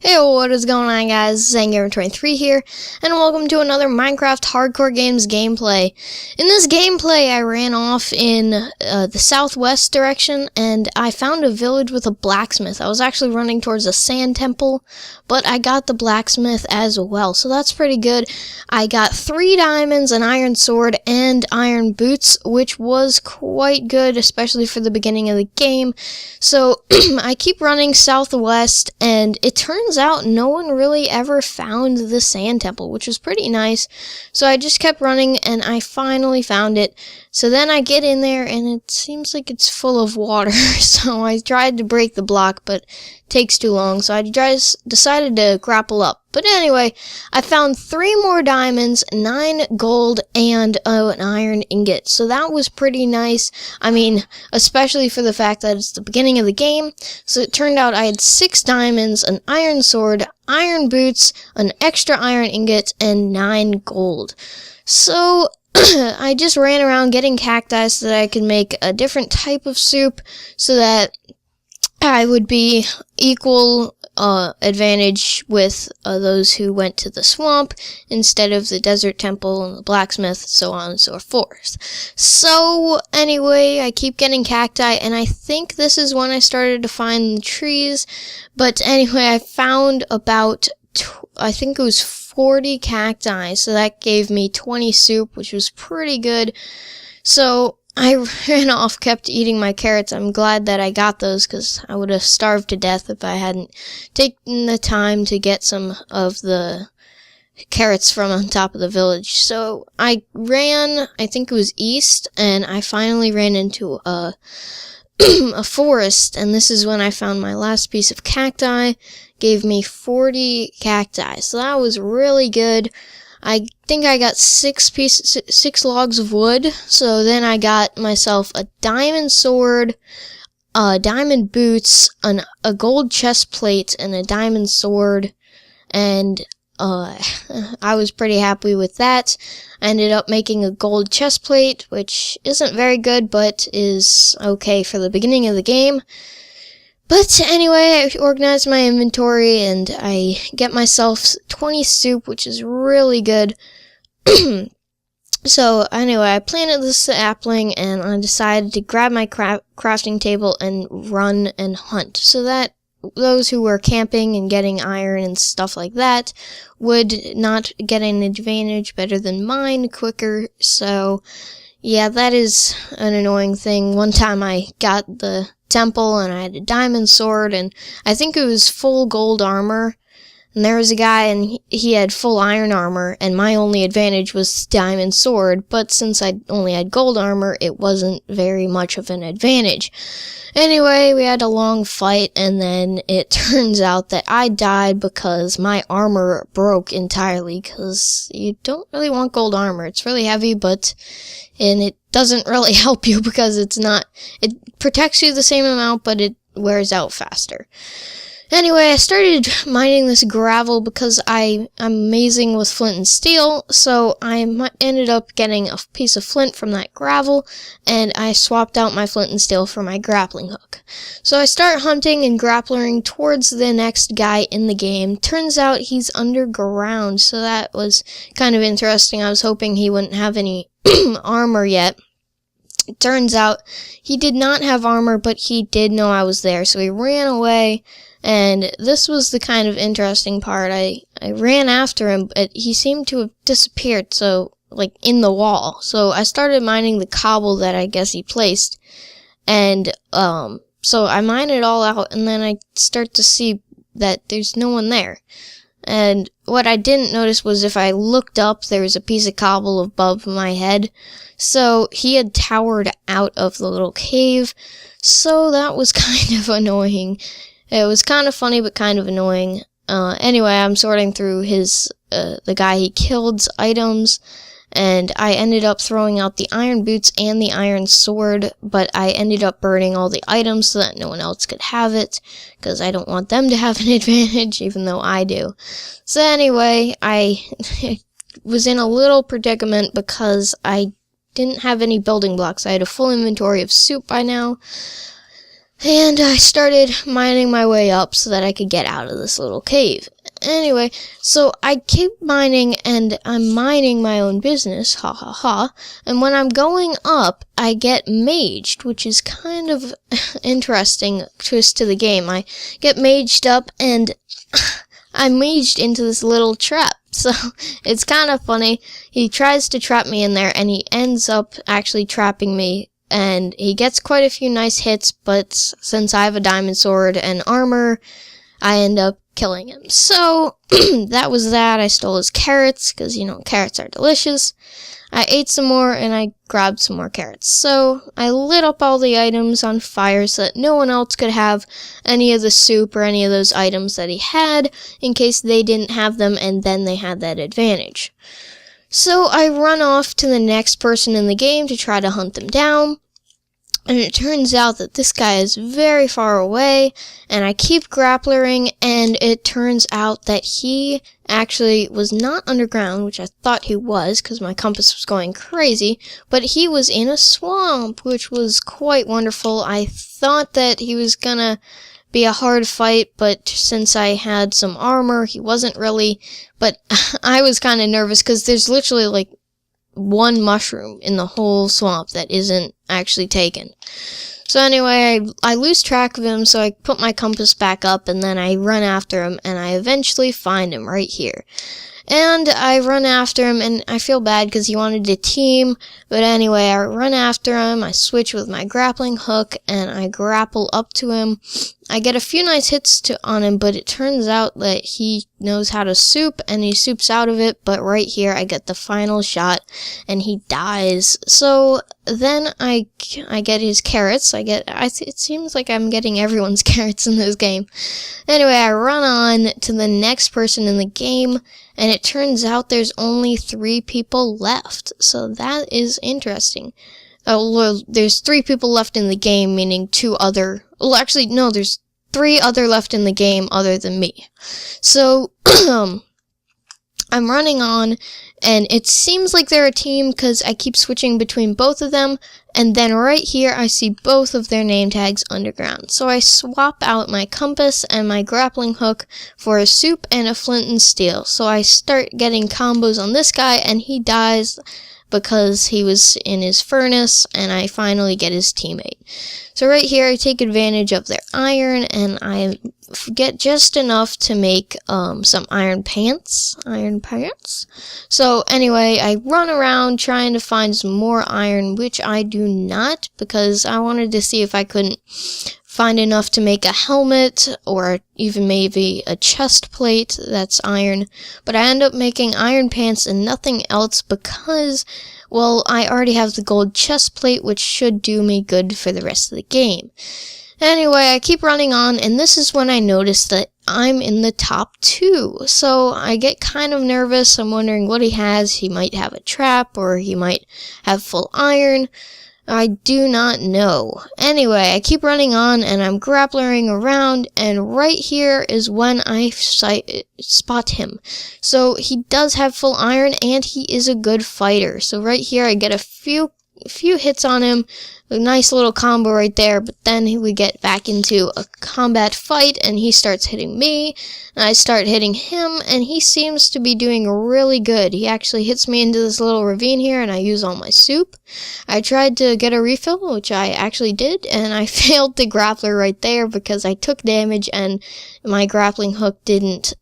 Hey, what is going on, guys? Zangamer23 here, and welcome to another Minecraft Hardcore Games gameplay. In this gameplay, I ran off in the southwest direction, and I found a village with a blacksmith. I was actually running towards a sand temple, but I got the blacksmith as well, so that's pretty good. I got 3 diamonds, an iron sword, and iron boots, which was quite good, especially for the beginning of the game. So, I keep running southwest, and it turns out no one really ever found the sand temple, which was pretty nice. So I just kept running and I finally found it. So then I get in there and it seems like it's full of water. So I tried to break the block, but it takes too long. So I decided to grapple up. But anyway, I found 3 more diamonds, 9 gold, and an iron ingot. So that was pretty nice. I mean, especially for the fact that it's the beginning of the game. So it turned out I had 6 diamonds, an iron sword, iron boots, an extra iron ingot, and 9 gold. So I just ran around getting cacti so that I could make a different type of soup so that I would be equal advantage with those who went to the swamp instead of the desert temple and the blacksmith, so on and so forth. So anyway, I keep getting cacti, and I think this is when I started to find the trees. But anyway, I found about, I think it was 40 cacti, so that gave me 20 soup, which was pretty good. So I ran off, kept eating my carrots. I'm glad that I got those, because I would have starved to death if I hadn't taken the time to get some of the carrots from on top of the village. So I ran, I think it was east, and I finally ran into a forest, and this is when I found my last piece of cacti. Gave me 40 cacti, so that was really good. I think I got 6 logs of wood, so then I got myself a diamond sword, diamond boots, a gold chest plate, and a diamond sword, and I was pretty happy with that. I ended up making a gold chest plate, which isn't very good, but is okay for the beginning of the game. But anyway, I organized my inventory, and I get myself 20 soup, which is really good. So anyway, I planted this sapling, and I decided to grab my crafting table and run and hunt, so that those who were camping and getting iron and stuff like that would not get an advantage better than mine quicker. So yeah, that is an annoying thing. One time I got the temple and I had a diamond sword, and I think it was full gold armor, and there was a guy and he had full iron armor, and my only advantage was diamond sword, but since I only had gold armor, it wasn't very much of an advantage. Anyway, we had a long fight, and then it turns out that I died because my armor broke entirely, because you don't really want gold armor. It's really heavy, and it doesn't really help you because it protects you the same amount, but it wears out faster. Anyway, I started mining this gravel because I'm amazing with flint and steel, so I ended up getting a piece of flint from that gravel, and I swapped out my flint and steel for my grappling hook. So I start hunting and grappling towards the next guy in the game. Turns out he's underground, so that was kind of interesting. I was hoping he wouldn't have any armor yet. It turns out he did not have armor, but he did know I was there, so he ran away. And this was the kind of interesting part. I ran after him, but he seemed to have disappeared, so, like, in the wall. So I started mining the cobble that I guess he placed. And, so I mine it all out, and then I start to see that there's no one there. And what I didn't notice was if I looked up, there was a piece of cobble above my head. So he had towered out of the little cave. So that was kind of annoying. It was kind of funny, but kind of annoying. Anyway, I'm sorting through the guy he killed's items, and I ended up throwing out the iron boots and the iron sword, but I ended up burning all the items so that no one else could have it, because I don't want them to have an advantage, even though I do. So anyway, I was in a little predicament because I didn't have any building blocks. I had a full inventory of soup by now. And I started mining my way up so that I could get out of this little cave. Anyway, so I keep mining, and I'm mining my own business, ha ha ha, and when I'm going up, I get maged, which is kind of interesting twist to the game. I get maged up, and I'm maged into this little trap, so it's kind of funny. He tries to trap me in there, and he ends up actually trapping me, and he gets quite a few nice hits, but since I have a diamond sword and armor, I end up killing him. So, that was that. I stole his carrots, because, carrots are delicious. I ate some more, and I grabbed some more carrots. So, I lit up all the items on fire so that no one else could have any of the soup or any of those items that he had, in case they didn't have them, and then they had that advantage. So, I run off to the next person in the game to try to hunt them down. And it turns out that this guy is very far away, and I keep grapplering, and it turns out that he actually was not underground, which I thought he was, because my compass was going crazy, but he was in a swamp, which was quite wonderful. I thought that he was gonna be a hard fight, but since I had some armor, he wasn't really, but I was kind of nervous, because there's literally, like, one mushroom in the whole swamp that isn't actually taken. So anyway, I lose track of him, so I put my compass back up, and then I run after him, and I eventually find him right here. And I run after him, and I feel bad because he wanted to team, but anyway, I run after him, I switch with my grappling hook, and I grapple up to him. I get a few nice hits on him, but it turns out that he knows how to soup, and he soups out of it, but right here I get the final shot, and he dies. So then I get his carrots. It seems like I'm getting everyone's carrots in this game. Anyway, I run on to the next person in the game, and it turns out there's only 3 people left. So that is interesting. Well, there's 3 people left in the game, meaning 2 other... Well, actually, no, there's 3 other left in the game other than me. So, I'm running on, and it seems like they're a team because I keep switching between both of them, and then right here I see both of their name tags underground. So I swap out my compass and my grappling hook for a soup and a flint and steel. So I start getting combos on this guy, and he dies because he was in his furnace, and I finally get his teammate. So right here I take advantage of their iron, and I get just enough to make some iron pants. So anyway, I run around trying to find some more iron, which I do not, because I wanted to see if I couldn't find enough to make a helmet, or even maybe a chest plate that's iron, but I end up making iron pants and nothing else because, well, I already have the gold chest plate, which should do me good for the rest of the game. Anyway, I keep running on, and this is when I notice that I'm in the top 2, so I get kind of nervous. I'm wondering what he has. He might have a trap, or he might have full iron. I do not know. Anyway, I keep running on, and I'm grappling around, and right here is when I spot him. So he does have full iron, and he is a good fighter. So right here I get a few hits on him, a nice little combo right there, but then we get back into a combat fight, and he starts hitting me, and I start hitting him, and he seems to be doing really good. He actually hits me into this little ravine here, and I use all my soup. I tried to get a refill, which I actually did, and I failed the grappler right there because I took damage, and my grappling hook didn't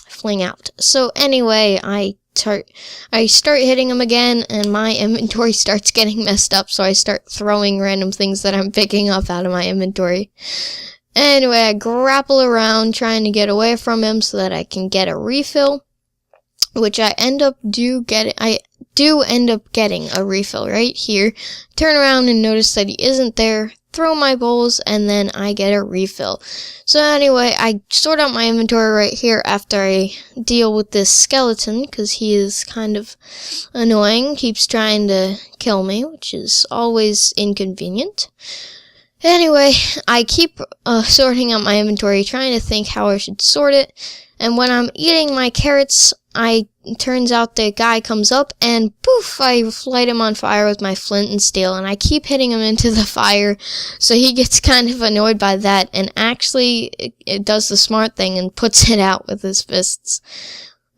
fling out. So anyway, I start hitting him again, and my inventory starts getting messed up, so I start throwing random things that I'm picking up out of my inventory. Anyway, I grapple around trying to get away from him so that I can get a refill, which I do end up getting a refill right here. Turn around and notice that he isn't there. Throw my bowls, and then I get a refill. So anyway, I sort out my inventory right here after I deal with this skeleton, because he is kind of annoying, keeps trying to kill me, which is always inconvenient. Anyway, I keep sorting out my inventory, trying to think how I should sort it. And when I'm eating my carrots, turns out the guy comes up and poof, I light him on fire with my flint and steel, and I keep hitting him into the fire, so he gets kind of annoyed by that, and actually it does the smart thing and puts it out with his fists.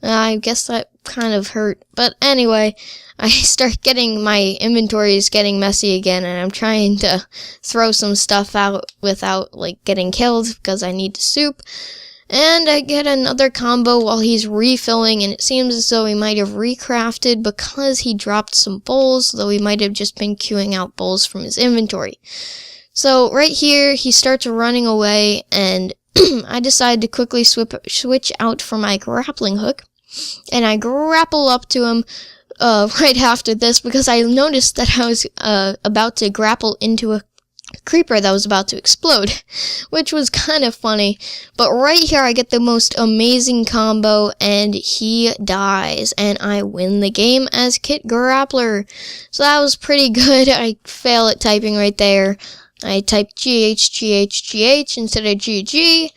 I guess that kind of hurt, but anyway, I start getting, my inventory is getting messy again, and I'm trying to throw some stuff out without, like, getting killed, because I need the soup. And I get another combo while he's refilling, and it seems as though he might have recrafted because he dropped some bowls, though he might have just been queuing out bowls from his inventory. So right here, he starts running away, and I decide to quickly switch out for my grappling hook, and I grapple up to him right after this because I noticed that I was about to grapple into a creeper that was about to explode, which was kind of funny. But right here I get the most amazing combo and he dies and I win the game as Kit Grappler. So that was pretty good. I fail at typing right there. I typed GH instead of GG.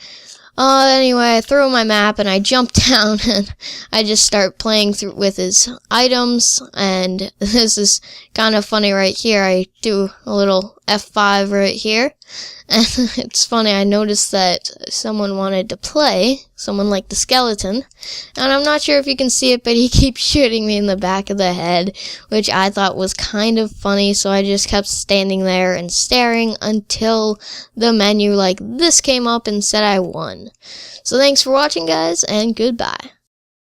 Anyway, I throw my map and I jump down and I just start playing through with his items, and this is kind of funny right here. I do a little F5 right here, and it's funny, I noticed that someone wanted to play, someone like the skeleton, and I'm not sure if you can see it, but he keeps shooting me in the back of the head, which I thought was kind of funny, so I just kept standing there and staring until the menu like this came up and said I won. So thanks for watching, guys, and goodbye.